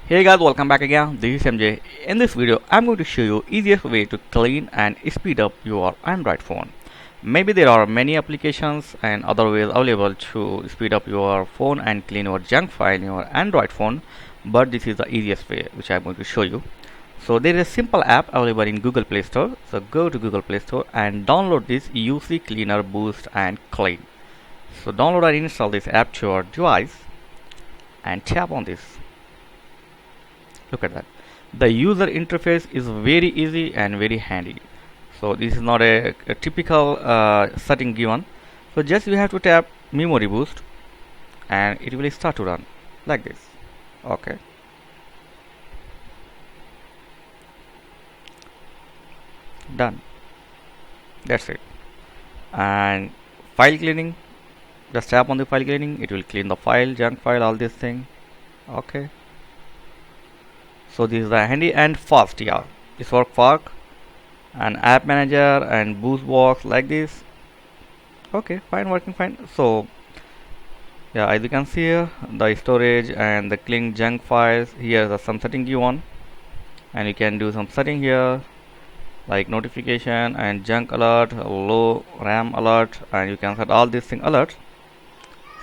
Hey guys, welcome back again. This is MJ. In this video, I'm going to show you easiest way to clean and speed up your Android phone. Maybe there are many applications and other ways available to speed up your phone and clean your junk file in your Android phone, but this is the easiest way which I'm going to show you. So there is a simple app available in Google Play Store. So go to Google Play Store and download this UC Cleaner Boost and Clean. So download and install this app to your device and tap on this. Look at that. The user interface is very easy and very handy. So this is not a typical setting given. So just you have to tap memory boost and it will start to run like this. Okay. Done. That's it. And file cleaning. Just tap on the file cleaning. It will clean the file, junk file, all this thing. Okay. So this is the handy and fast. Yeah, this work fast. And app manager and boost box like this. Okay, fine, working fine. So yeah, as you can see here, the storage and the clean junk files. Here are some setting you want, and you can do some setting here like notification and junk alert, low RAM alert, and you can set all these thing alerts.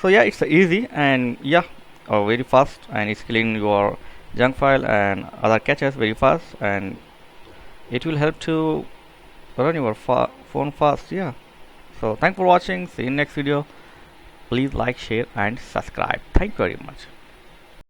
So yeah, it's easy and yeah, very fast, and it's clean your junk file and other caches very fast, and it will help to run your phone fast. Yeah, so thanks for watching. See you in next video. Please like, share and subscribe. Thank you very much.